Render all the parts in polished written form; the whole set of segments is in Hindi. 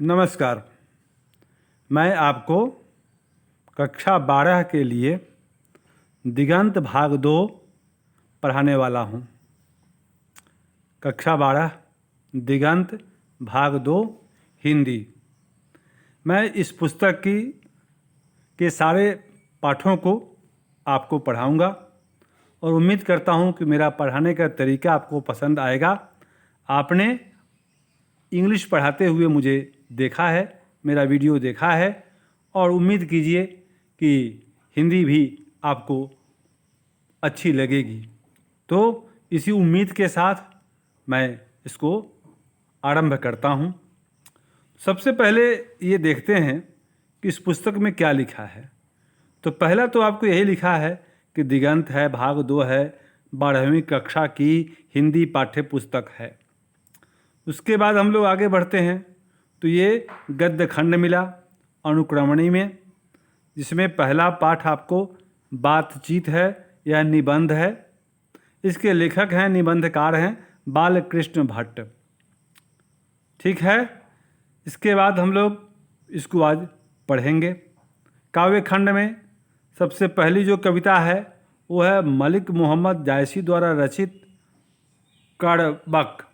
नमस्कार। मैं आपको कक्षा 12 के लिए दिगंत भाग 2 पढ़ाने वाला हूँ। कक्षा 12 दिगंत भाग 2 हिंदी। मैं इस पुस्तक के सारे पाठों को आपको पढ़ाऊँगा और उम्मीद करता हूँ कि मेरा पढ़ाने का तरीका आपको पसंद आएगा। आपने इंग्लिश पढ़ाते हुए मुझे देखा है, मेरा वीडियो देखा है और उम्मीद कीजिए कि हिंदी भी आपको अच्छी लगेगी। तो इसी उम्मीद के साथ मैं इसको आरंभ करता हूँ। सबसे पहले ये देखते हैं कि इस पुस्तक में क्या लिखा है। तो पहला तो आपको यही लिखा है कि दिगंत है, भाग 2 है, 12वीं कक्षा की हिंदी पाठ्य पुस्तक है। उसके बाद हम लोग आगे बढ़ते हैं तो ये गद्य खंड मिला अनुक्रमणी में, जिसमें पहला पाठ आपको बातचीत है या निबंध है। इसके लेखक हैं, निबंधकार हैं बालकृष्ण भट्ट। ठीक है। इसके बाद हम लोग इसको आज पढ़ेंगे। काव्य खंड में सबसे पहली जो कविता है वो है मलिक मोहम्मद जायसी द्वारा रचित कड़बक।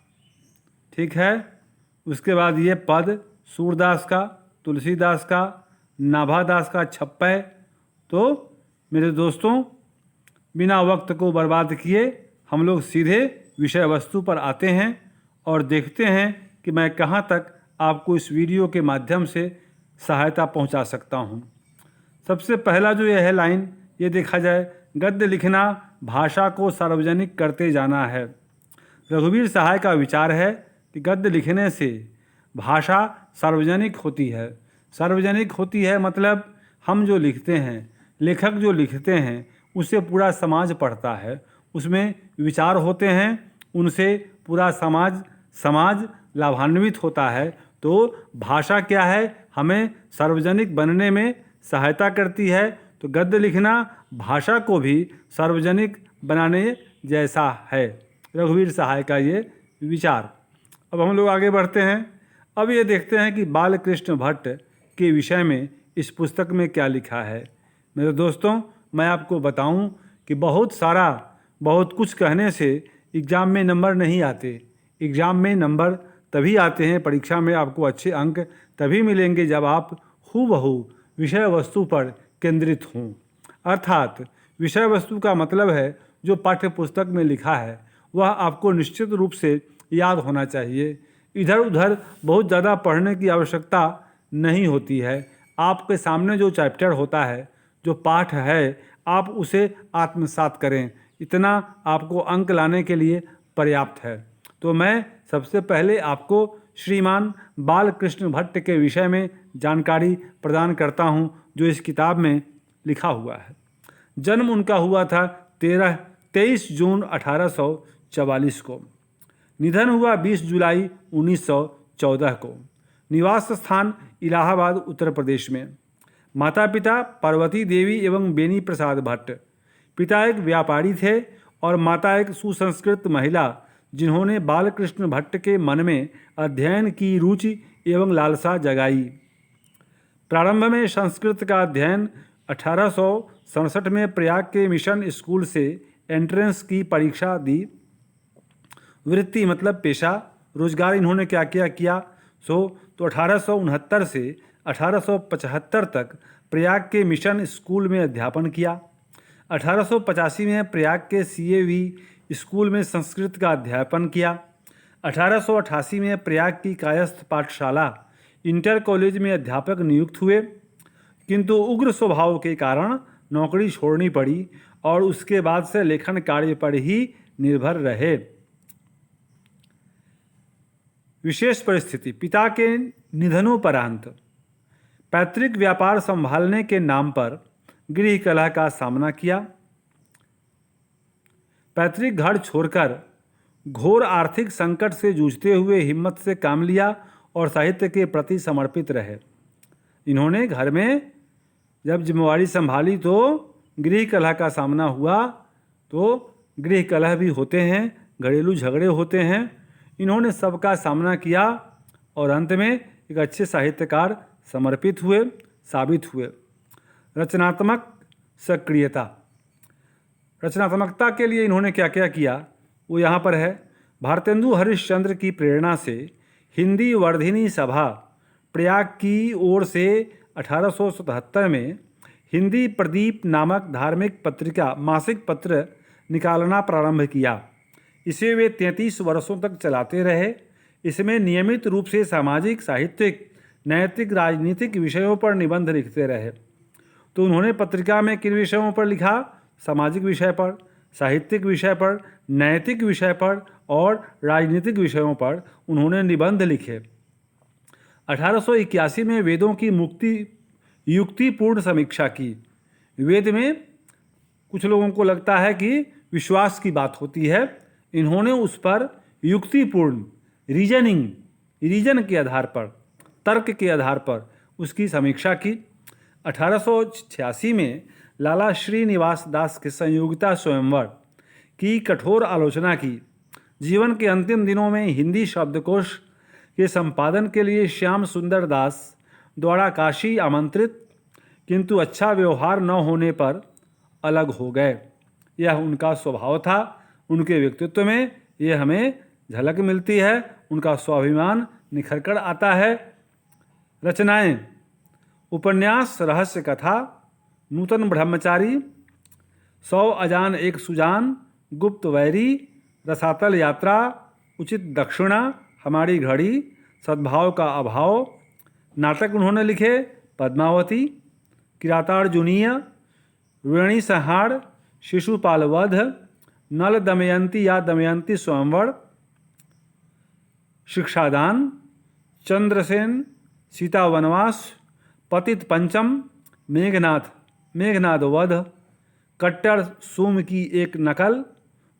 ठीक है। उसके बाद ये पद सूरदास का, तुलसीदास का, नाभादास का छप्पा है। तो मेरे दोस्तों, बिना वक्त को बर्बाद किए हम लोग सीधे विषय वस्तु पर आते हैं और देखते हैं कि मैं कहाँ तक आपको इस वीडियो के माध्यम से सहायता पहुँचा सकता हूँ। सबसे पहला जो यह है लाइन, ये देखा जाए, गद्य लिखना भाषा को सार्वजनिक करते जाना है। रघुवीर सहाय का विचार है कि गद्य लिखने से भाषा सार्वजनिक होती है। सार्वजनिक होती है मतलब हम जो लिखते हैं, लेखक जो लिखते हैं, उसे पूरा समाज पढ़ता है, उसमें विचार होते हैं, उनसे पूरा समाज लाभान्वित होता है। तो भाषा क्या है, हमें सार्वजनिक बनने में सहायता करती है। तो गद्य लिखना भाषा को भी सार्वजनिक बनाने जैसा है, रघुवीर सहाय का ये विचार। अब हम लोग आगे बढ़ते हैं। अब ये देखते हैं कि बालकृष्ण भट्ट के विषय में इस पुस्तक में क्या लिखा है। मेरे दोस्तों, मैं आपको बताऊं कि बहुत कुछ कहने से एग्ज़ाम में नंबर नहीं आते। एग्ज़ाम में नंबर तभी आते हैं, परीक्षा में आपको अच्छे अंक तभी मिलेंगे जब आप हूबहू विषय वस्तु पर केंद्रित हों। अर्थात विषय वस्तु का मतलब है जो पाठ्य पुस्तक में लिखा है वह आपको निश्चित रूप से याद होना चाहिए। इधर उधर बहुत ज़्यादा पढ़ने की आवश्यकता नहीं होती है। आपके सामने जो चैप्टर होता है, जो पाठ है, आप उसे आत्मसात करें, इतना आपको अंक लाने के लिए पर्याप्त है। तो मैं सबसे पहले आपको श्रीमान बालकृष्ण भट्ट के विषय में जानकारी प्रदान करता हूँ जो इस किताब में लिखा हुआ है। जन्म उनका हुआ था 23 जून 1844 को। निधन हुआ 20 जुलाई 1914 को। निवास स्थान इलाहाबाद उत्तर प्रदेश में। माता पिता पार्वती देवी एवं बेनी प्रसाद भट्ट। पिता एक व्यापारी थे और माता एक सुसंस्कृत महिला, जिन्होंने बालकृष्ण भट्ट के मन में अध्ययन की रुचि एवं लालसा जगाई। प्रारंभ में संस्कृत का अध्ययन 1867 में प्रयाग के मिशन स्कूल से एंट्रेंस की परीक्षा दी। वृत्ति मतलब पेशा, रोजगार इन्होंने क्या किया तो 1869 से 1875 तक प्रयाग के मिशन स्कूल में अध्यापन किया। 1885 में प्रयाग के CAV स्कूल में संस्कृत का अध्यापन किया। 1888 में प्रयाग की कायस्थ पाठशाला इंटर कॉलेज में अध्यापक नियुक्त हुए, किंतु उग्र स्वभाव के कारण नौकरी छोड़नी पड़ी और उसके बाद से लेखन कार्य पर ही निर्भर रहे। विशेष परिस्थिति, पिता के निधनोपरांत पैतृक व्यापार संभालने के नाम पर गृह कलह का सामना किया। पैतृक घर छोड़कर घोर आर्थिक संकट से जूझते हुए हिम्मत से काम लिया और साहित्य के प्रति समर्पित रहे। इन्होंने घर में जब जिम्मेवारी संभाली तो गृह कलह का सामना हुआ। तो गृह कलह भी होते हैं, घरेलू झगड़े होते हैं। इन्होंने सबका सामना किया और अंत में एक अच्छे साहित्यकार समर्पित हुए, साबित हुए। रचनात्मक सक्रियता, रचनात्मकता के लिए इन्होंने क्या क्या किया वो यहाँ पर है। भारतेंदु हरिश्चंद्र की प्रेरणा से हिंदी वर्धिनी सभा प्रयाग की ओर से 1877 में हिंदी प्रदीप नामक धार्मिक पत्रिका मासिक पत्र निकालना प्रारंभ किया। इसे वे 33 वर्षों तक चलाते रहे। इसमें नियमित रूप से सामाजिक, साहित्यिक, नैतिक, राजनीतिक विषयों पर निबंध लिखते रहे। तो उन्होंने पत्रिका में किन विषयों पर लिखा? सामाजिक विषय पर, साहित्यिक विषय पर, नैतिक विषय पर और राजनीतिक विषयों पर उन्होंने निबंध लिखे। 1881 में वेदों की युक्तिपूर्ण समीक्षा की। वेद में कुछ लोगों को लगता है कि विश्वास की बात होती है, इन्होंने उस पर युक्तिपूर्ण रीजन के आधार पर, तर्क के आधार पर उसकी समीक्षा की। 1886 में लाला श्रीनिवास दास के संयोगिता स्वयंवर की कठोर आलोचना की। जीवन के अंतिम दिनों में हिंदी शब्दकोश के संपादन के लिए श्याम सुंदर दास द्वारा काशी आमंत्रित, किंतु अच्छा व्यवहार न होने पर अलग हो गए। यह उनका स्वभाव था। उनके व्यक्तित्व में यह हमें झलक मिलती है, उनका स्वाभिमान निखर कर आता है। रचनाएं: उपन्यास रहस्य कथा, नूतन ब्रह्मचारी, 100 अजान एक सुजान, गुप्त वैरी, रसातल यात्रा, उचित दक्षिणा, हमारी घड़ी, सद्भाव का अभाव। नाटक उन्होंने लिखे: पद्मावती, किरातार्जुनीय, वेणी संहार, शिशुपाल वध, नल दमयंती या दमयंती स्वयंवर, शिक्षादान, चंद्रसेन, सीता वनवास, पतित पंचम, मेघनाद वध, कट्टर सोम की एक नकल,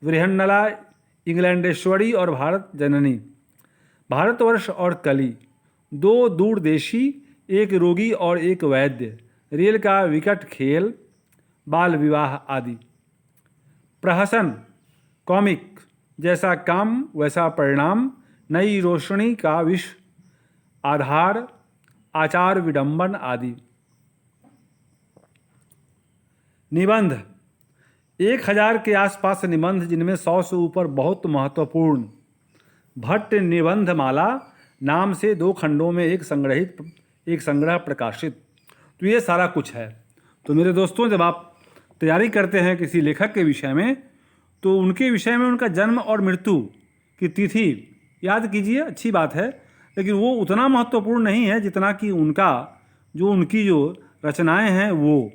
वृहन्नला, इंग्लैंडेश्वरी और भारत जननी, भारतवर्ष और कली, 2 दूरदेशी, एक रोगी और एक वैद्य, रेल का विकट खेल, बाल विवाह आदि। प्रहसन, कॉमिक, जैसा काम वैसा परिणाम, नई रोशनी का विश्व, आधार, आचार विडंबन आदि। निबंध: 1000 के आसपास निबंध, जिनमें 100 से ऊपर बहुत महत्वपूर्ण। भट्ट निबंधमाला नाम से 2 खंडों में एक संग्रह प्रकाशित। तो ये सारा कुछ है। तो मेरे दोस्तों, जब आप तैयारी करते हैं किसी लेखक के विषय में, तो उनके विषय में उनका जन्म और मृत्यु की तिथि याद कीजिए, अच्छी बात है, लेकिन वो उतना महत्वपूर्ण नहीं है जितना कि उनकी जो रचनाएं हैं वो।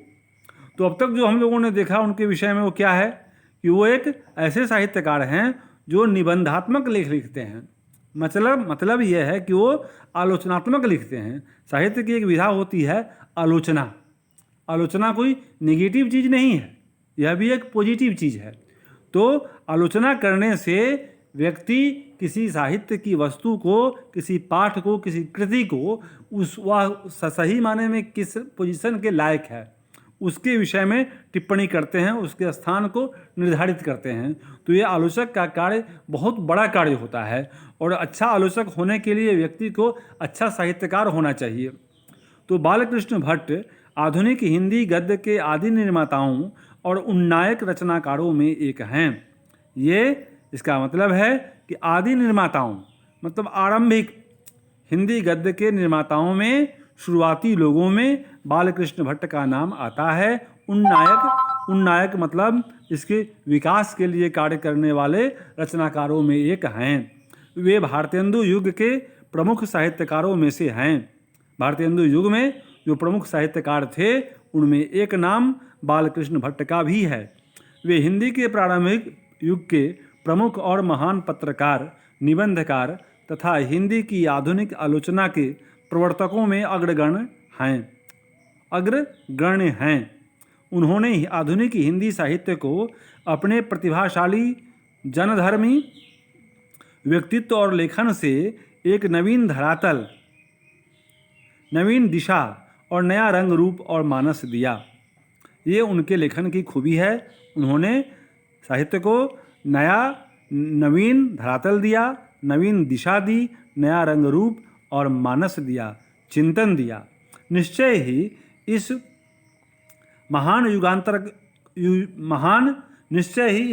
तो अब तक जो हम लोगों ने देखा उनके विषय में, वो क्या है कि वो एक ऐसे साहित्यकार हैं जो निबंधात्मक लेख लिखते हैं। मतलब यह है कि वो आलोचनात्मक लिखते हैं। साहित्य की एक विधा होती है आलोचना। आलोचना कोई नेगेटिव चीज़ नहीं है, यह भी एक पॉजिटिव चीज़ है। तो आलोचना करने से व्यक्ति किसी साहित्य की वस्तु को, किसी पाठ को, किसी कृति को वह सही माने में किस पोजीशन के लायक है उसके विषय में टिप्पणी करते हैं, उसके स्थान को निर्धारित करते हैं। तो ये आलोचक का कार्य बहुत बड़ा कार्य होता है, और अच्छा आलोचक होने के लिए व्यक्ति को अच्छा साहित्यकार होना चाहिए। तो बालकृष्ण भट्ट आधुनिक हिंदी गद्य के आदि निर्माताओं और उन्नायक रचनाकारों में एक हैं। इसका मतलब है कि आदि निर्माताओं मतलब आरंभिक हिंदी गद्य के निर्माताओं में, शुरुआती लोगों में बालकृष्ण भट्ट का नाम आता है। उन्नायक मतलब इसके विकास के लिए कार्य करने वाले रचनाकारों में एक हैं। वे भारतेंदु युग के प्रमुख साहित्यकारों में से हैं। भारतेंदु युग में जो प्रमुख साहित्यकार थे उनमें एक नाम बालकृष्ण भट्ट का भी है। वे हिंदी के प्रारंभिक युग के प्रमुख और महान पत्रकार, निबंधकार तथा हिंदी की आधुनिक आलोचना के प्रवर्तकों में अग्रगण्य हैं। उन्होंने आधुनिक हिंदी साहित्य को अपने प्रतिभाशाली, जनधर्मी व्यक्तित्व और लेखन से एक नवीन धरातल, नवीन दिशा और नया रंग, रूप और मानस दिया। ये उनके लेखन की खूबी है। उन्होंने साहित्य को नवीन धरातल दिया, नवीन दिशा दी, नया रंग, रूप और मानस दिया, चिंतन दिया। निश्चय ही इस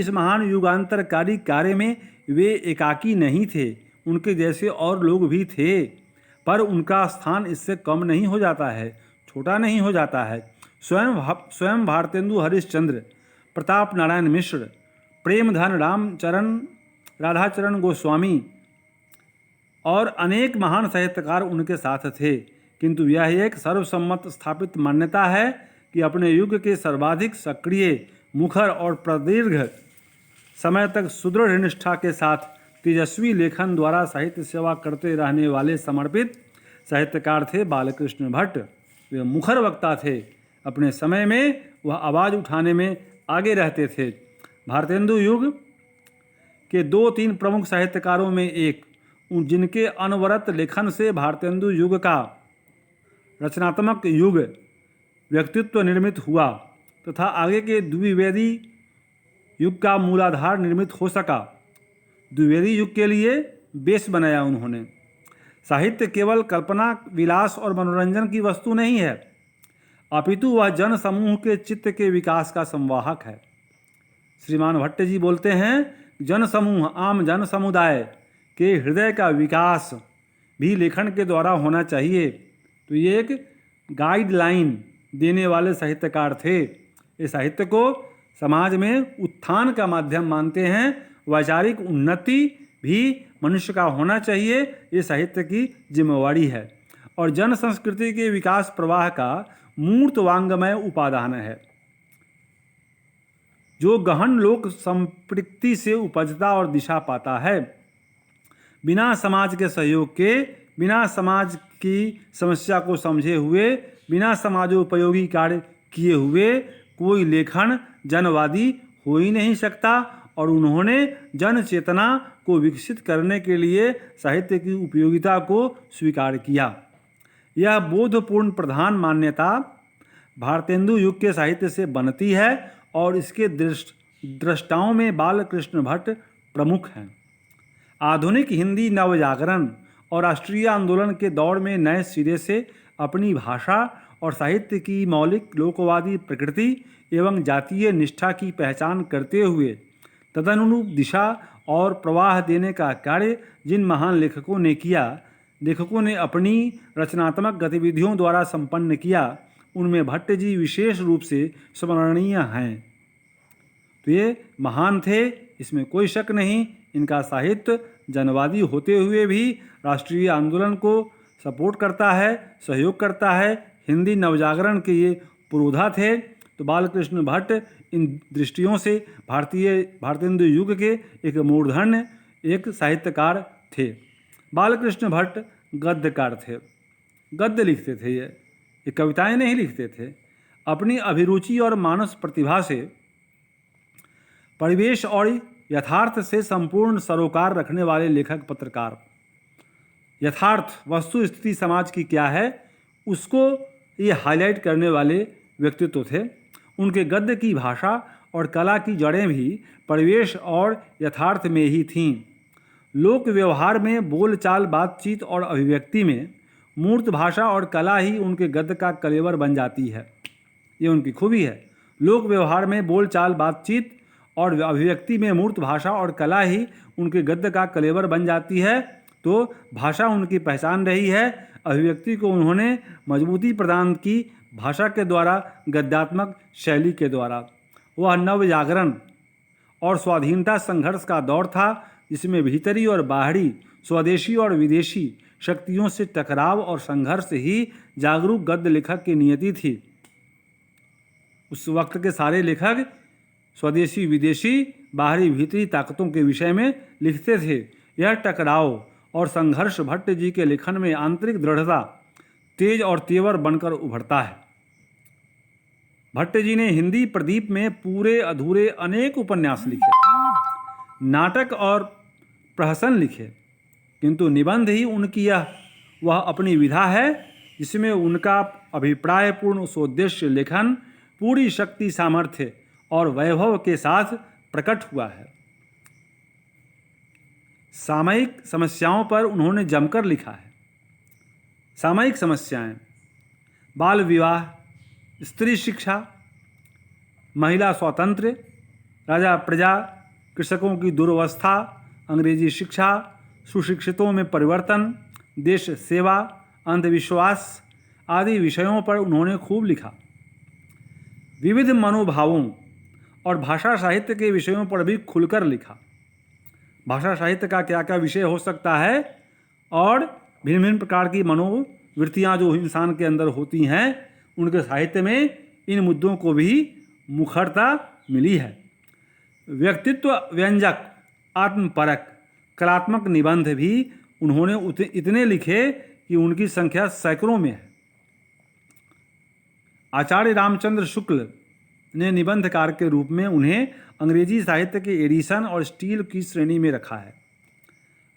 महान युगांतरकारी कार्य में वे एकाकी नहीं थे, उनके जैसे और लोग भी थे, पर उनका स्थान इससे कम नहीं हो जाता है, छोटा नहीं हो जाता है। स्वयं भारतेंदु हरिश्चंद्र, प्रताप नारायण मिश्र, प्रेमधन रामचरण, राधाचरण गोस्वामी और अनेक महान साहित्यकार उनके साथ थे, किंतु यह एक सर्वसम्मत स्थापित मान्यता है कि अपने युग के सर्वाधिक सक्रिय, मुखर और प्रदीर्घ समय तक सुदृढ़ निष्ठा के साथ तेजस्वी लेखन द्वारा साहित्य सेवा करते रहने वाले समर्पित साहित्यकार थे बालकृष्ण भट्ट। वे मुखर वक्ता थे, अपने समय में वह आवाज़ उठाने में आगे रहते थे। भारतेंदु युग के 2-3 प्रमुख साहित्यकारों में एक, जिनके अनवरत लेखन से भारतेंदु युग का रचनात्मक युग व्यक्तित्व निर्मित हुआ तथा आगे के द्विवेदी युग का मूलाधार निर्मित हो सका। द्विवेदी युग के लिए बेस बनाया उन्होंने। साहित्य केवल कल्पना, विलास और मनोरंजन की वस्तु नहीं है, अपितु वह जन समूह के चित्त के विकास का संवाहक है। श्रीमान भट्ट जी बोलते हैं, जन समूह, आम जन समुदाय के हृदय का विकास भी लेखन के द्वारा होना चाहिए। तो ये एक गाइडलाइन देने वाले साहित्यकार थे। ये साहित्य को समाज में उत्थान का माध्यम मानते हैं। वैचारिक उन्नति भी मनुष्य का होना चाहिए, ये साहित्य की जिम्मेवारी है और जन संस्कृति के विकास प्रवाह का मूर्त वांगमय उपादान है, जो गहन लोक संपृक्ति से उपजता और दिशा पाता है। बिना समाज के सहयोग के, बिना समाज की समस्या को समझे हुए, बिना समाजोपयोगी कार्य किए हुए कोई लेखन जनवादी हो ही नहीं सकता। और उन्होंने जन चेतना को विकसित करने के लिए साहित्य की उपयोगिता को स्वीकार किया। यह बोधपूर्ण प्रधान मान्यता भारतेंदु युग के साहित्य से बनती है और इसके दृष्टाओं में बालकृष्ण भट्ट प्रमुख हैं। आधुनिक हिंदी नवजागरण और राष्ट्रीय आंदोलन के दौर में नए सिरे से अपनी भाषा और साहित्य की मौलिक लोकवादी प्रकृति एवं जातीय निष्ठा की पहचान करते हुए तदनुरूप दिशा और प्रवाह देने का कार्य जिन महान लेखकों ने अपनी रचनात्मक गतिविधियों द्वारा संपन्न किया, उनमें भट्ट जी विशेष रूप से स्मरणीय हैं। तो ये महान थे, इसमें कोई शक नहीं। इनका साहित्य जनवादी होते हुए भी राष्ट्रीय आंदोलन को सपोर्ट करता है, सहयोग करता है। हिंदी नवजागरण के ये पुरोधा थे। तो बालकृष्ण भट्ट इन दृष्टियों से भारतेंदु युग के एक मूर्धन्य एक साहित्यकार थे। बालकृष्ण भट्ट गद्यकार थे, गद्य लिखते थे। ये कविताएं नहीं लिखते थे। अपनी अभिरुचि और मानस प्रतिभा से परिवेश और यथार्थ से संपूर्ण सरोकार रखने वाले लेखक पत्रकार, यथार्थ वस्तु स्थिति समाज की क्या है उसको ये हाईलाइट करने वाले व्यक्तित्व थे। उनके गद्य की भाषा और कला की जड़ें भी परिवेश और यथार्थ में ही थीं। लोक व्यवहार में बोलचाल, बातचीत और अभिव्यक्ति में मूर्त भाषा और कला ही उनके गद्य का कलेवर बन जाती है। ये उनकी खूबी है। लोक व्यवहार में बोलचाल, बातचीत और अभिव्यक्ति में मूर्त भाषा और कला ही उनके गद्य का कलेवर बन जाती है। तो भाषा उनकी पहचान रही है। अभिव्यक्ति को उन्होंने मजबूती प्रदान की भाषा के द्वारा, गद्यात्मक शैली के द्वारा। वह नवजागरण और स्वाधीनता संघर्ष का दौर था, जिसमें भीतरी और बाहरी, स्वदेशी और विदेशी शक्तियों से टकराव और संघर्ष ही जागरूक गद्य लेखक की नियति थी। उस वक्त के सारे लेखक स्वदेशी, विदेशी, बाहरी, भीतरी ताकतों के विषय में लिखते थे। यह टकराव और संघर्ष भट्ट जी के लेखन में आंतरिक दृढ़ता, तेज और तेवर बनकर उभरता है। भट्ट जी ने हिंदी प्रदीप में पूरे अधूरे अनेक उपन्यास लिखे, नाटक और प्रहसन लिखे, किंतु निबंध ही उनकी वह अपनी विधा है जिसमें उनका अभिप्रायपूर्ण सोद्देश्य लेखन पूरी शक्ति, सामर्थ्य और वैभव के साथ प्रकट हुआ है। सामयिक समस्याओं पर उन्होंने जमकर लिखा है। सामाजिक समस्याएं, बाल विवाह, स्त्री शिक्षा, महिला स्वातंत्र्य, राजा प्रजा, कृषकों की दुर्वस्था, अंग्रेजी शिक्षा, सुशिक्षितों में परिवर्तन, देश सेवा, अंधविश्वास आदि विषयों पर उन्होंने खूब लिखा। विविध मनोभावों और भाषा साहित्य के विषयों पर भी खुलकर लिखा। भाषा साहित्य का क्या क्या विषय हो सकता है और भिन्न भिन्न प्रकार की मनोवृत्तियाँ जो इंसान के अंदर होती हैं, उनके साहित्य में इन मुद्दों को भी मुखरता मिली है। व्यक्तित्व व्यंजक, आत्मपरक, कलात्मक निबंध भी उन्होंने इतने लिखे कि उनकी संख्या सैकड़ों में है। आचार्य रामचंद्र शुक्ल ने निबंधकार के रूप में उन्हें अंग्रेजी साहित्य के एडिशन और स्टील की श्रेणी में रखा है।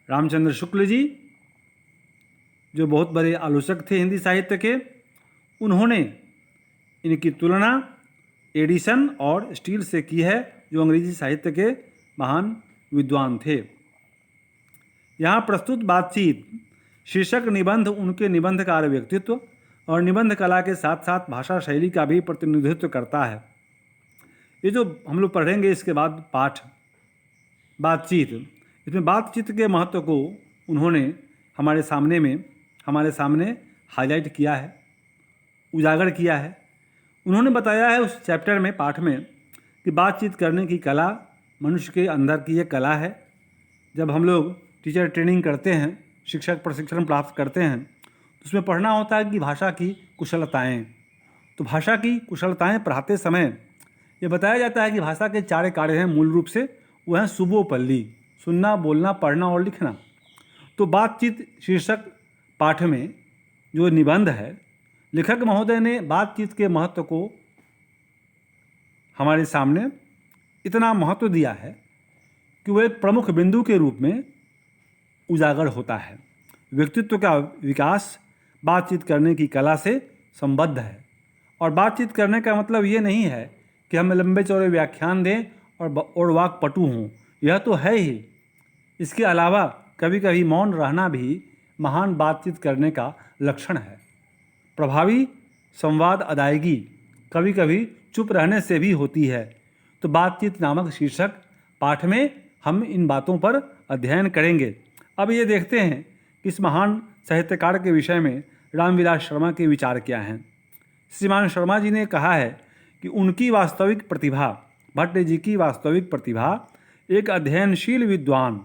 रामचंद्र शुक्ल जी जो बहुत बड़े आलोचक थे हिंदी साहित्य के, उन्होंने इनकी तुलना एडिशन और स्टील से की है, जो अंग्रेजी साहित्य के महान विद्वान थे। यहाँ प्रस्तुत बातचीत शीर्षक निबंध उनके निबंधकार व्यक्तित्व और निबंध कला के साथ साथ भाषा शैली का भी प्रतिनिधित्व करता है। ये जो हम लोग पढ़ेंगे इसके बाद पाठ बातचीत, इसमें बातचीत के महत्व को उन्होंने हमारे सामने हाईलाइट किया है, उजागर किया है। उन्होंने बताया है उस चैप्टर में, पाठ में, कि बातचीत करने की कला मनुष्य के अंदर की एक कला है। जब हम लोग टीचर ट्रेनिंग करते हैं, शिक्षक प्रशिक्षण प्राप्त करते हैं, तो उसमें पढ़ना होता है कि भाषा की कुशलताएँ। तो भाषा की कुशलताएँ पढ़ाते समय ये बताया जाता है कि भाषा के 4 कार्य हैं मूल रूप से। वो हैं सुबोपल्ली, सुनना, बोलना, पढ़ना और लिखना। तो बातचीत शीर्षक पाठ में जो निबंध है, लेखक महोदय ने बातचीत के महत्व को हमारे सामने इतना महत्व दिया है कि वो एक प्रमुख बिंदु के रूप में उजागर होता है। व्यक्तित्व का विकास बातचीत करने की कला से संबद्ध है। और बातचीत करने का मतलब ये नहीं है कि हम लंबे चौड़े व्याख्यान दें और वाक्पटु हों, यह तो है ही। इसके अलावा कभी कभी मौन रहना भी महान बातचीत करने का लक्षण है। प्रभावी संवाद अदायगी कभी कभी चुप रहने से भी होती है। तो बातचीत नामक शीर्षक पाठ में हम इन बातों पर अध्ययन करेंगे। अब ये देखते हैं कि इस महान साहित्यकार के विषय में रामविलास शर्मा के विचार क्या हैं। श्रीमान शर्मा जी ने कहा है कि उनकी वास्तविक प्रतिभा, भट्ट जी की वास्तविक प्रतिभा एक अध्ययनशील विद्वान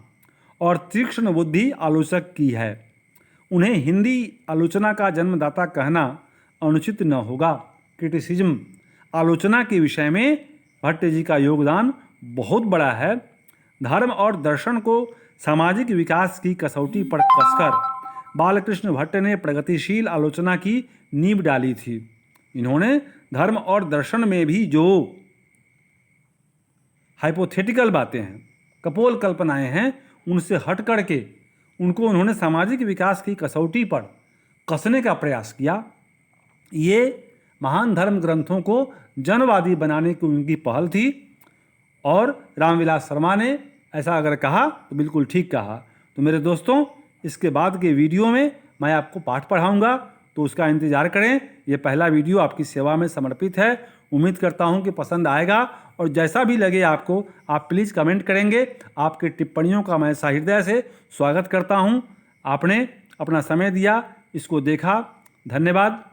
और तीक्ष्ण बुद्धि आलोचक की है। उन्हें हिंदी आलोचना का जन्मदाता कहना अनुचित न होगा। क्रिटिसिज्म आलोचना के विषय में भट्ट जी का योगदान बहुत बड़ा है। धर्म और दर्शन को सामाजिक विकास की कसौटी पर कसकर बालकृष्ण भट्ट ने प्रगतिशील आलोचना की नींव डाली थी। इन्होंने धर्म और दर्शन में भी जो हाइपोथेटिकल बातें हैं, कपोल कल्पनाएं हैं, उनसे हट करके उनको उन्होंने सामाजिक विकास की कसौटी पर कसने का प्रयास किया। ये महान धर्म ग्रंथों को जनवादी बनाने की उनकी पहल थी। और रामविलास शर्मा ने ऐसा अगर कहा तो बिल्कुल ठीक कहा। तो मेरे दोस्तों, इसके बाद के वीडियो में मैं आपको पाठ पढ़ाऊँगा, तो उसका इंतज़ार करें। ये पहला वीडियो आपकी सेवा में समर्पित है। उम्मीद करता हूँ कि पसंद आएगा, और जैसा भी लगे आपको, आप प्लीज़ कमेंट करेंगे। आपके टिप्पणियों का मैं सहृदय से स्वागत करता हूँ। आपने अपना समय दिया, इसको देखा, धन्यवाद।